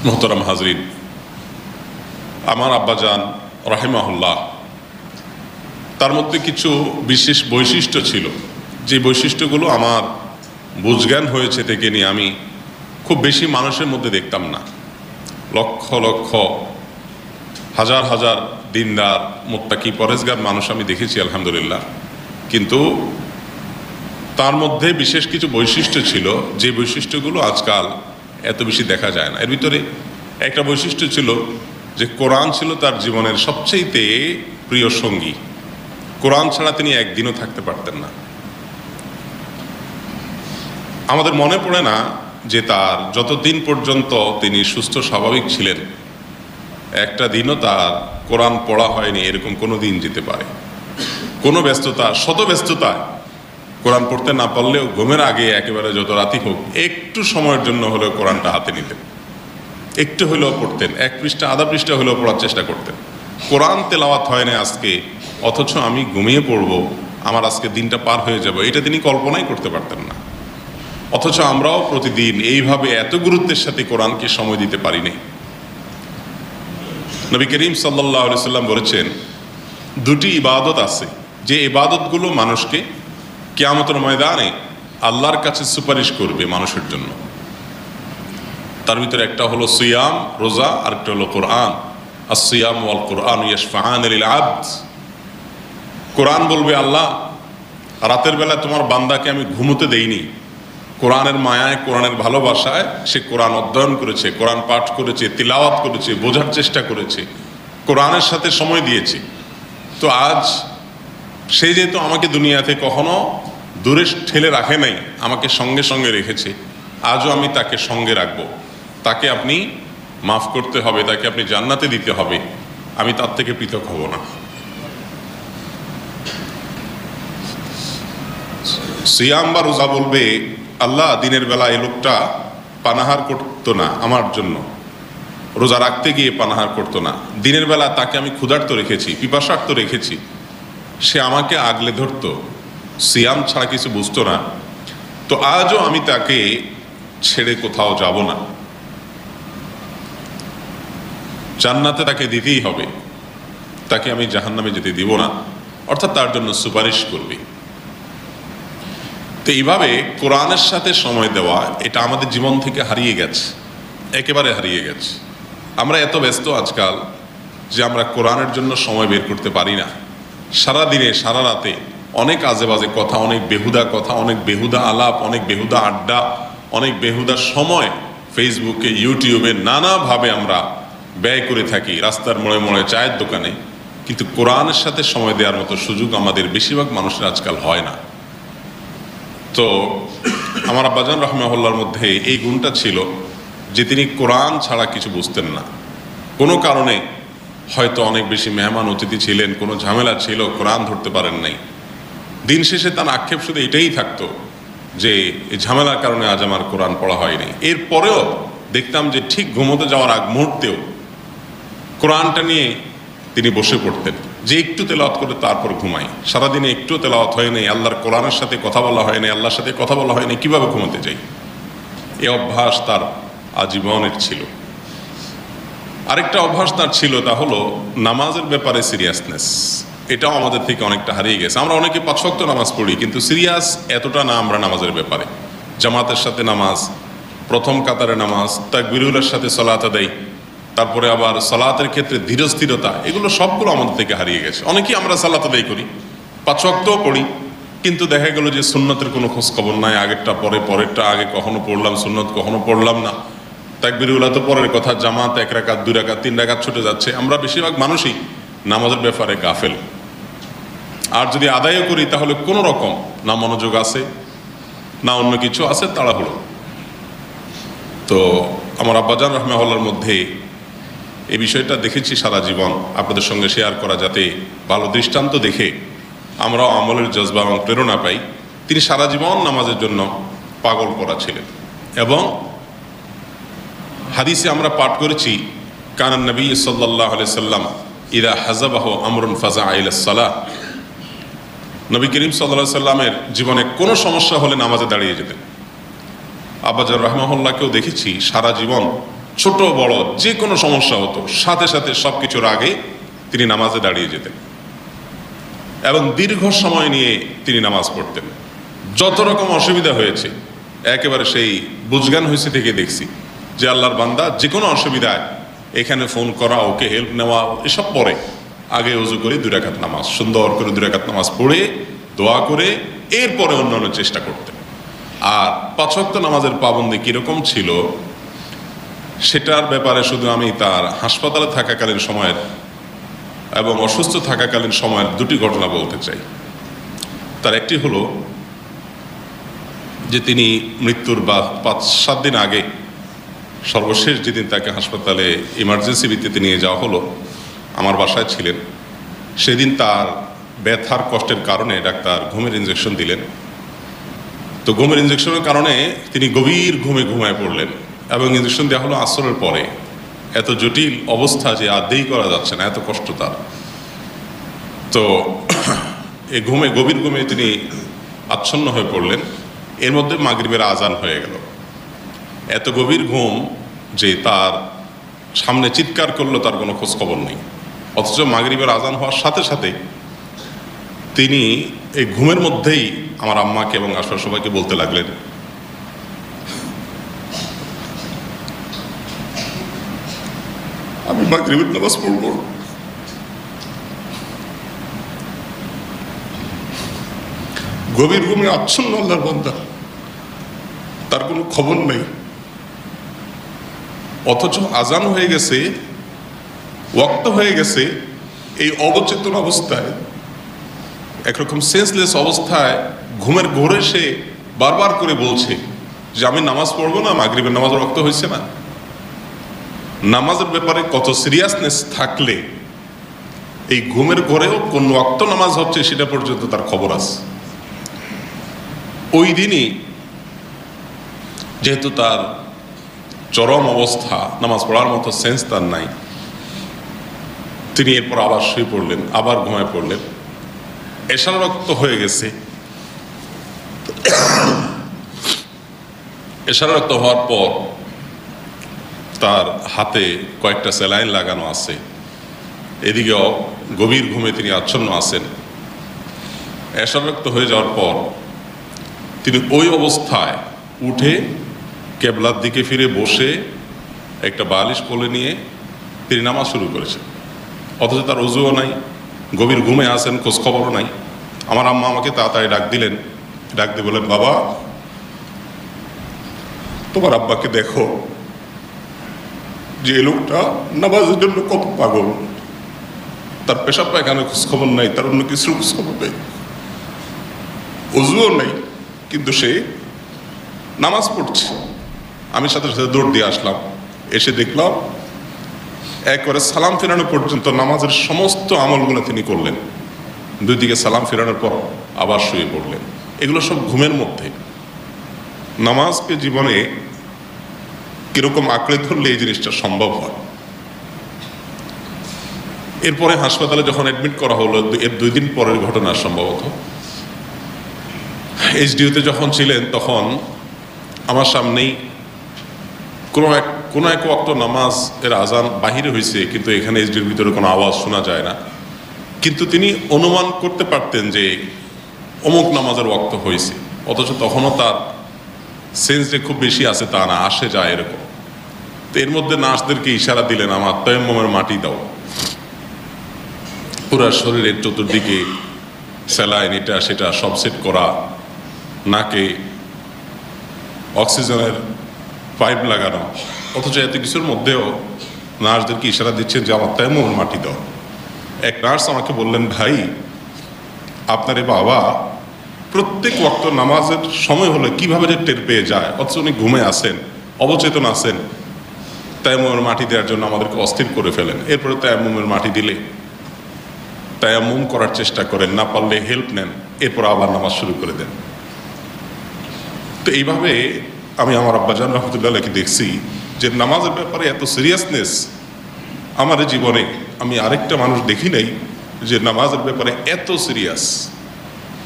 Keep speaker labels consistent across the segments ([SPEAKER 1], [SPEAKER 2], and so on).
[SPEAKER 1] মোহতারাম হাজরিন, আমার আব্বাজান রাহিমাহুল্লাহ, তার মধ্যে কিছু বিশেষ বৈশিষ্ট্য ছিল, যে বৈশিষ্ট্যগুলো আমার বুঝজ্ঞান হয়েছে থেকে নিয়ে আমি খুব বেশি মানুষের মধ্যে দেখতাম না। লক্ষ লক্ষ হাজার হাজার দিনদার মুত্তাকি পরেজগার মানুষ আমি দেখেছি আলহামদুলিল্লাহ, কিন্তু তার মধ্যে বিশেষ কিছু বৈশিষ্ট্য ছিল যে বৈশিষ্ট্যগুলো আজকাল এত বেশি দেখা যায় না। এর ভিতরে একটা বৈশিষ্ট্য ছিল যে কোরআন ছিল তার জীবনের সবচেয়ে প্রিয় সঙ্গী। কোরআন ছাড়া তিনি একদিনও থাকতে পারতেন না। আমাদের মনে পড়ে না যে তার যতদিন পর্যন্ত তিনি সুস্থ স্বাভাবিক ছিলেন একটা দিনও তার কোরআন পড়া হয়নি এরকম কোনো দিন যেতে পারে। কোনো ব্যস্ততা, শত ব্যস্ততায় কোরআন পড়তে না পারলেও ঘুমের আগে একেবারে যত রাতি হোক একটু সময়ের জন্য হলেও কোরআনটা হাতে নিতেন, একটু হলেও পড়তেন, এক পৃষ্ঠা আধা পৃষ্ঠা হলেও পড়ার চেষ্টা করতেন। কোরআন তেলাওয়াত হয় না আজকে, অথচ আমি ঘুমিয়ে পড়বো, আমার আজকে দিনটা পার হয়ে যাবে, এটা তিনি কল্পনাই করতে পারতেন না। অথচ আমরাও প্রতিদিন এইভাবে এত গুরুত্বের সাথে কোরআনকে সময় দিতে পারিনি। নবী করিম সাল্লাল্লাহু আলাইহি সাল্লাম বলেছেন, দুটি ইবাদত আছে যে ইবাদতগুলো মানুষকে কিয়ামতের ময়দানে আল্লাহর কাছে সুপারিশ করবে মানুষের জন্য। তার ভিতরে একটা হলো সিয়াম, রোজা, আর একটা হলো কোরআন। as-সিয়াম ওয়াল কোরআন ইয়াশফাআন লিল আবদ। কোরআন বলবে, আল্লাহ রাতের বেলা তোমার বান্দাকে আমি ঘুমোতে দেইনি, কোরআনের মায়ায়, কোরআনের ভালোবাসায় সে কোরআন অধ্যয়ন করেছে, কোরআন পাঠ করেছে, তিলাওয়াত করেছে, বোঝার চেষ্টা করেছে, কোরআনের সাথে সময় দিয়েছে। তো আজ সে যেহেতু আমাকে দুনিয়াতে কখনো দূরে ঠেলে রাখে নাই, আমাকে সঙ্গে সঙ্গে রেখেছে, আজও আমি তাকে সঙ্গে রাখবো। তাকে আপনি মাফ করতে হবে, তাকে আপনি জান্নাতে দিতে হবে, আমি তার থেকে পৃথক হব না। সিয়াম বা রোজা বলবে, আল্লাহ দিনের বেলা এই লোকটা পানাহার করতো না আমার জন্য, রোজা রাখতে গিয়ে পানাহার করতো না, দিনের বেলা তাকে আমি ক্ষুধার্ত রেখেছি, পিপাসার্ত রেখেছি, সে আমাকে আগলে ধরতো, সিয়াম ছাড়া কিছু বুঝতো না, তো আজও আমি তাকে ছেড়ে কোথাও যাব না, জান্নাতে তাকে দিতেই হবে, তাকে আমি জাহান্নামে যেতে দিব না, অর্থাৎ তার জন্য সুপারিশ করবে। তো এইভাবে কোরআনের সাথে সময় দেওয়া এটা আমাদের জীবন থেকে হারিয়ে গেছে, একেবারে হারিয়ে গেছে। আমরা এত ব্যস্ত আজকাল যে আমরা কোরআনের জন্য সময় বের করতে পারি না। সারা দিনে সারা রাতে অনেক আজে বাজে কথা, অনেক বেহুদা কথা, অনেক বেহুদা আলাপ, অনেক বেহুদা আড্ডা, অনেক বেহুদা সময় ফেসবুকে, ইউটিউবে নানাভাবে আমরা ব্যয় করে থাকি, রাস্তার মোড়ে মোড়ে, চায়ের দোকানে, কিন্তু কোরআনের সাথে সময় দেওয়ার মতো সুযোগ আমাদের বেশিরভাগ মানুষের আজকাল হয় না। তো আমার আব্বাজান রাহিমাহুল্লাহর মধ্যে এই গুণটা ছিল যে তিনি কোরআন ছাড়া কিছু বুঝতেন না। কোনো কারণে হয়তো অনেক বেশি মেহমান অতিথি ছিলেন, কোনো ঝামেলা ছিল, কোরআন ধরতে পারেন নাই। দিন শেষে তার আক্ষেপ শুধু এটাই থাকতো যে এই ঝামেলার কারণে আজ আমার কোরআন পড়া হয়নি। এরপরেও দেখতাম যে ঠিক ঘুমোতে যাওয়ার আগ মুহূর্তেও কোরআনটা নিয়ে তিনি বসে পড়তেন, যে একটু তেলাওয়াত করে তারপর ঘুমাই। সারাদিনে একটু তেলাওয়াত হয় নাই, আল্লাহর কোরআনের সাথে কথা বলা হয় নাই, আল্লাহর সাথে কথা বলা হয় নাই, কীভাবে ঘুমাতে যাই? এই অভ্যাস তার আজীবনের ছিল। আরেকটা অভ্যাস তার ছিল, তা হলো নামাজের ব্যাপারে সিরিয়াসনেস। এটাও আমাদের থেকে অনেকটা হারিয়ে গেছে। আমরা অনেকে 5 ওয়াক্ত নামাজ পড়ি, কিন্তু সিরিয়াস এতটা না আমরা নামাজের ব্যাপারে। জামাতের সাথে নামাজ, প্রথম কাতারে নামাজ, তাকবীরের সাথে সালাত আদায়, তারপরে আবার সালাতের ক্ষেত্রে ধীরস্থিরতা, এগুলো সবগুলো আমাদের থেকে হারিয়ে গেছে। অনেকেই আমরা সালাত আদায় করি, 5 ওয়াক্তও পড়ি, কিন্তু দেখা গেল যে সুন্নতের কোনো খোঁজ খবর নাই। আগেরটা পরে, পরেরটা আগে, কখনো পড়লাম সুন্নত, কখনো পড়লাম না। তাকবীরুল্লাহ তো পরের কথা, জামাত 1 রাকাত 2 রাকাত 3 রাকাত ছুটে যাচ্ছে। আমরা বেশিরভাগ মানুষই নামাজের ব্যাপারে গাফেল। আর যদি আদায়ও করি তাহলে কোনো রকম না মনোযোগ আছে, না অন্য কিছু আছে, তাড়াহুড়ো। তো আমার আব্বাজান রাহিমাহুল্লাহর মধ্যে এই বিষয়টা দেখেছি সারা জীবন, আপনাদের সঙ্গে শেয়ার করা যাতে ভালো দৃষ্টান্ত দেখে আমরাও আমলের জজবা এবং প্রেরণা পাই। তিনি সারা জীবন নামাজের জন্য পাগল করা ছিলেন। এবং হাদিসে আমরা পাঠ করেছি, কানান নবী সাল্লাল্লাহু আলাইহি সাল্লাম ইদা হাযাবাহু আমরুন ফাযাআ ইলাস সালাহ। নবী করিম সাল্লাল্লাহু আলাইহি সাল্লামের জীবনে কোনো সমস্যা হলে নামাজে দাঁড়িয়ে যেতেন। আব্বাজান রাহিমাহুল্লাহকেও দেখেছি সারা জীবন ছোট বড় যে কোনো সমস্যা হতো সাথে সাথে সব কিছুর আগে তিনি নামাজে দাঁড়িয়ে যেতেন এবং দীর্ঘ সময় নিয়ে তিনি নামাজ পড়তেন। যত রকম অসুবিধা হয়েছে একেবারে সেই বুঝগান হয়েছে থেকে দেখছি যে আল্লাহর বান্দা যে কোনো অসুবিধায় এখানে ফোন করা, ওকে হেল্প নেওয়া, এসব পরে আগে ওযু করে 2 রাকাত নামাজ, সুন্দর করে 2 রাকাত নামাজ পড়ে দোয়া করে এরপরে অন্যান্য চেষ্টা করতেন। আর 5 ওয়াক্ত নামাজের পাবন্দি কীরকম ছিল সেটার ব্যাপারে শুধু আমি তার হাসপাতালে থাকাকালীন সময়ের এবং অসুস্থ থাকাকালীন সময়ের 2টি ঘটনা বলতে চাই। তার একটি হলো যে তিনি মৃত্যুর 5-7 দিন আগে সর্বশেষ যেদিন তাকে হাসপাতালে ইমার্জেন্সি ভিত্তিতে নিয়ে যাওয়া হলো, আমার বাসায় ছিলেন। সেদিন তার ব্যথার কষ্টের কারণে ডাক্তার ঘুমের ইনজেকশন দিলেন। তো ঘুমের ইনজেকশনের কারণে তিনি গভীর ঘুমায় পড়লেন এবং ইনজেকশন দেওয়া হলো আসরের পরে। এত জটিল অবস্থা যে আদেই করা যাচ্ছে না, এত কষ্ট তার। তো এই গভীর ঘুমে তিনি আচ্ছন্ন হয়ে পড়লেন। এর মধ্যে মাগরিবের আজান হয়ে গেল। এত গভীর ঘুম যে তার সামনে চিৎকার করলো তার কোনো খোঁজ খবর নেই। অথচ মাগরিবের আজান হওয়ার সাথে সাথে তিনি এই ঘুমের মধ্যেই আমার আম্মাকে এবং আশপাশ সবাইকে বলতে লাগলেন, আমি মাগরিবের নামাজ পড়ব। গভীর ঘুমে আচ্ছন্ন আল্লাহর বান্দা, তার কোনো খবর নেই। অথচ আজান হয়ে গেছে, ওয়াক্ত হয়ে গেছে, এই অবচেতন অবস্থায়, একরকম সেন্সলেস অবস্থায় ঘুমের ঘোরে সে বারবার করে বলছে যে আমি নামাজ পড়বো না, মাগরিবের নামাজের ওয়াক্ত হয়েছে না। নামাজের ব্যাপারে কত সিরিয়াসনেস থাকলে এই ঘুমের ঘরেও কোন ওয়াক্ত নামাজ হচ্ছে সেটা পর্যন্ত তার খবর আছে। ওই দিনই যেহেতু তার চরম অবস্থা, নামাজ পড়ার মতো সেন্স তার নাই, তিনি এরপর আবার শুয়ে পড়লেন, আবার ঘুমায় পড়লেন। এশার রক্ত হয়ে গেছে। এশার রক্ত হওয়ার পর তার হাতে কয়েকটা স্যালাইন লাগানো আছে, এদিকেও গভীর ঘুমে তিনি আচ্ছন্ন আছেন। এশার রক্ত হয়ে যাওয়ার পর তিনি ওই অবস্থায় উঠে কেবলার দিকে ফিরে বসে একটা বালিশ কোলে নিয়ে তিনি নামাজ শুরু করেছেন। অথচ তার ওযুও নাই, গভীর ঘুমে আছেন, খোঁজ খবরও নাই। আমার আম্মা আমাকে তাড়াতাড়ি ডাক দিলেন। ডাক দিয়ে বলেন, বাবা তোমার আব্বাকে দেখো যে এই লোকটা নামাজের জন্য কত পাগল। তার পেশাব পায়খানার খোঁজ খবর নাই, তার অন্য কিছুর খোঁজ খবর নেই, ওযুও নেই, কিন্তু সে নামাজ পড়ছে। আমি সাথে সাথে দৌড় দিয়ে আসলাম। এসে দেখলাম একবারে সালাম ফেরানো পর্যন্ত নামাজের সমস্ত আমলগুলো তিনি করলেন। 2 দিকে সালাম ফেরানোর পর আবার শুয়ে পড়লেন। এগুলো সব ঘুমের মধ্যে। নামাজকে জীবনে কিরকম আঁকড়ে ধরলে এই জিনিসটা সম্ভব হয়। এরপরে হাসপাতালে যখন অ্যাডমিট করা হলো, এর 2 দিন পরের ঘটনা সম্ভবত, এইচডিইউতে যখন ছিলেন তখন আমার সামনেই কোনো এক ওয়াক্ত নামাজ এর আজান বাহিরে হয়েছে, কিন্তু এখানে এইচডির ভিতরে কোনো আওয়াজ শোনা যায় না। কিন্তু তিনি অনুমান করতে পারতেন যে অমুক নামাজের ওয়াক্ত হয়েছে, অথচ তখনও তার সেন্স যে খুব বেশি আছে তা না, আসে যায় এরকম। তো এর মধ্যে নার্সদেরকে ইশারা দিলেন, আমার তায়াম্মুমের মাটি দাও। পুরা শরীরের চতুর্দিকে স্যালাইন এটা সেটা সব সেট করা, নাকে অক্সিজেনের পাইপ লাগানো। অথচ এত কিছুর মধ্যেও নার্সদেরকে ইশারা দিচ্ছেন যে আমার তায়াম্মুমের মাটি দাও। এক নার্স আমাকে বললেন, ভাই আপনার বাবা প্রত্যেক ওয়াক্ত নামাজের সময় হলে কিভাবে যে টের পেয়ে যায়, অথচ উনি ঘুমে আসেন, অবচেতন আছেন। তায়াম্মুমের মাটি দেওয়ার জন্য আমাদেরকে অস্থির করে ফেলেন। এরপরে তায়াম্মুমের মাটি দিলে তায়াম্মুম করার চেষ্টা করেন, না পারলে হেল্প নেন, এরপর আবার নামাজ শুরু করে দেন। তো এইভাবে আমি আমার আব্বাজান রহমতুল্লাহকে দেখছি যে নামাজের ব্যাপারে এত সিরিয়াসনেস আমার জীবনে আমি আরেকটা মানুষ দেখি নাই যে নামাজের ব্যাপারে এত সিরিয়াস।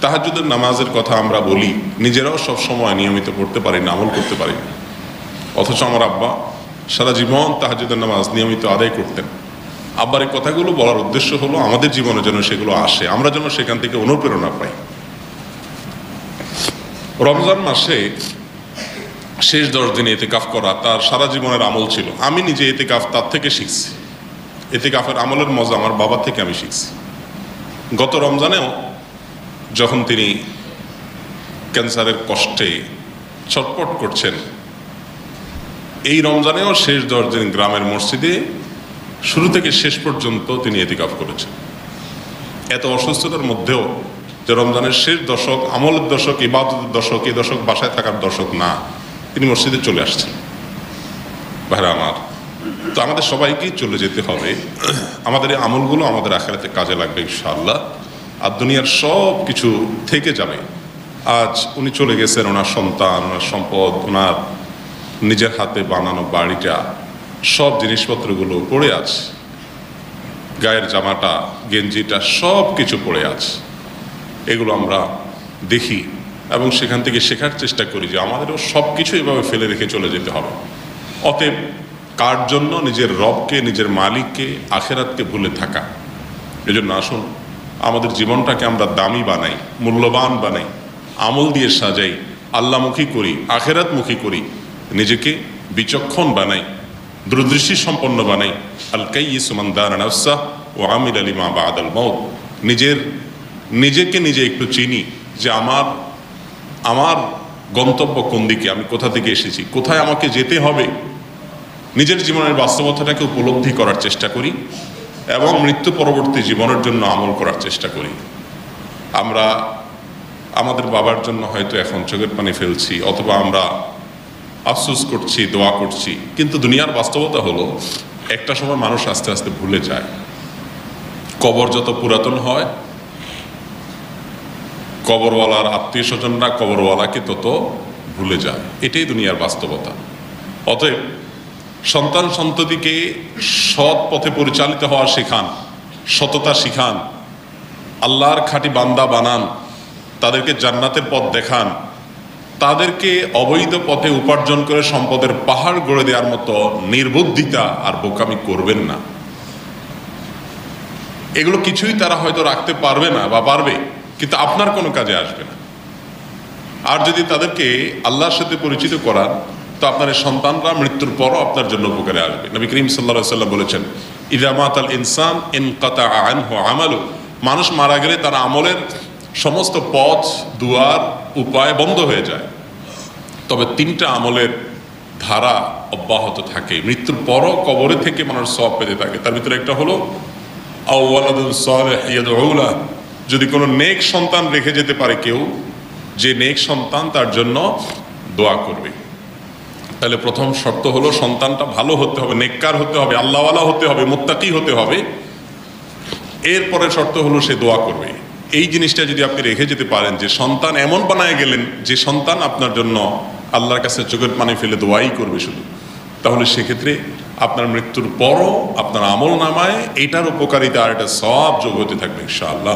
[SPEAKER 1] তাহাজ্জুদের নামাজের কথা আমরা বলি, নিজেরাও সব সময় নিয়মিত পড়তে পারি না, আমল করতে পারি না। অথচ আমার আব্বা সারা জীবন তাহাজ্জুদের নামাজ নিয়মিত আদায় করতেন। আব্বার এই কথাগুলো বলার উদ্দেশ্য হলো আমাদের জীবনে যেন সেগুলো আসে, আমরা যেন সেখান থেকে অনুপ্রেরণা পাই। রমজান মাসে শেষ 10 দিন ইতিকাফ করা তার সারা জীবনের আমল ছিল। আমি নিজে ইতিকাফ তার থেকে শিখছি। ইতিকাফের আমলের মজা আমার বাবা থেকে আমি শিখছি। গত রমজানেও যখন তিনি ক্যান্সারের কষ্টে ছটপট করছেন, এই রমজানেও শেষ 10 দিন গ্রামের মসজিদে শুরু থেকে শেষ পর্যন্ত তিনি ইতিকাফ করেছেন। এত অসুস্থতার মধ্যেও যে রমজানের শেষ দশক, আমলের দশক, ইবাদতের দশক, এই দশক বাসায় থাকার দশক না, তিনি মসজিদে চলে আসছেন। ভাইরা আমার, তো আমাদের সবাইকেই চলে যেতে হবে। আমাদের এই আমলগুলো আমাদের আখিরাতে কাজে লাগবে ইনশাআল্লাহ। আর দুনিয়ার সব কিছু থেকে যাবে। আজ উনি চলে গেছেন, ওনার সন্তান, ওনার সম্পদ, ওনার নিজের হাতে বানানো বাড়িটা, সব জিনিসপত্রগুলো পড়ে আছে, গায়ের জামাটা, গেঞ্জিটা, সব কিছু পড়ে আছে। এগুলো আমরা দেখি এবং সেখান থেকে শেখার চেষ্টা করি যে আমাদেরও সব কিছু এভাবে ফেলে রেখে চলে যেতে হবে। অতএব কার জন্য? নিজের রবকে, নিজের মালিককে, আখেরাতকে ভুলে থাকা। এজন্য আসুন আমাদের জীবনটাকে আমরা দামি বানাই, মূল্যবান বানাই, আমল দিয়ে সাজাই, আল্লাহমুখী করি, আখেরাতমুখী করি, নিজেকে বিচক্ষণ বানাই, দূরদৃষ্টি সম্পন্ন বানাই। আল কাইয়িসু মান দানা নাফসাহ ওয়া আমিলা লিমা বাদাল মাউত। নিজেকে নিজে একটু চিনি যে আমার গন্তব্য কোন দিকে, আমি কোথা থেকে এসেছি, কোথায় আমাকে যেতে হবে। নিজের জীবনের বাস্তবতাটাকে উপলব্ধি করার চেষ্টা করি এবং মৃত্যু পরবর্তী জীবনের জন্য আমল করার চেষ্টা করি। আমরা আমাদের বাবার জন্য হয়তো এখন চোখের পানি ফেলছি, অথবা আমরা আফসোস করছি, দোয়া করছি, কিন্তু দুনিয়ার বাস্তবতা হলো একটা সময় মানুষ আস্তে আস্তে ভুলে যায়। কবর যত পুরাতন হয়, কবরওয়ালার আত্মীয় স্বজনরা কবরওয়ালাকে তত ভুলে যায়। এটাই দুনিয়ার বাস্তবতা। অতএব সন্তান সন্ততিকে সৎ পথে পরিচালিত হওয়া শেখান, সততা শিখান, আল্লাহর খাঁটি বান্দা বানান, তাদেরকে জান্নাতের পথ দেখান। তাদেরকে অবৈধ পথে উপার্জন করে সম্পদের পাহাড় গড়ে দেওয়ার মতো নির্বুদ্ধিতা আর বোকামি করবেন না। এগুলো কিছুই তারা হয়তো রাখতে পারবে না বা পারবে, কিন্তু আপনার কোনো কাজে আসবে না। আর যদি তাদেরকে আল্লাহর সাথে পরিচিত করান, তো আপনার সন্তানরা মৃত্যুর পরও আপনার জন্য উপকারে আসবে। নবী করিম সাল্লাল্লাহু আলাইহি ওয়াসাল্লাম বলেছেন, ইযা মাতাল ইনসান ইনকাতা আনহু আমালু। মানুষ মারা গেলে তার আমলের সমস্ত পথ, দুয়ার, উপায় বন্ধ হয়ে যায়, তবে 3টা আমলের ধারা অব্যাহত থাকে। মৃত্যুর পরও কবরে থেকে মানুষ সওয়াব পেতে থাকে। তার ভিতরে একটা হলো আও ওয়ালাদুন সালিহ ইয়াদউ লাহু। যদি কোনো নেক সন্তান রেখে যেতে পারে কেউ, যে নেক সন্তান তার জন্য দোয়া করবে, তাহলে প্রথম শর্ত হলো সন্তানটা ভালো হতে হবে, নেককার হতে হবে, আল্লাহওয়ালা হতে হবে, মুত্তাকি হতে হবে। এরপরে শর্ত হলো সে দোয়া করবে। এই জিনিসটা যদি আপনি রেখে যেতে পারেন, যে সন্তান এমন বানায় গেলেন যে সন্তান আপনার জন্য আল্লাহর কাছে চোখের পানি ফেলে দোয়াই করবে শুধু, তাহলে সেক্ষেত্রে আপনার মৃত্যুর পরও আপনার আমল নামায় এটার উপকারিতা আর এটা সওয়াব যোগ হতে থাকবে ইনশাআল্লাহ।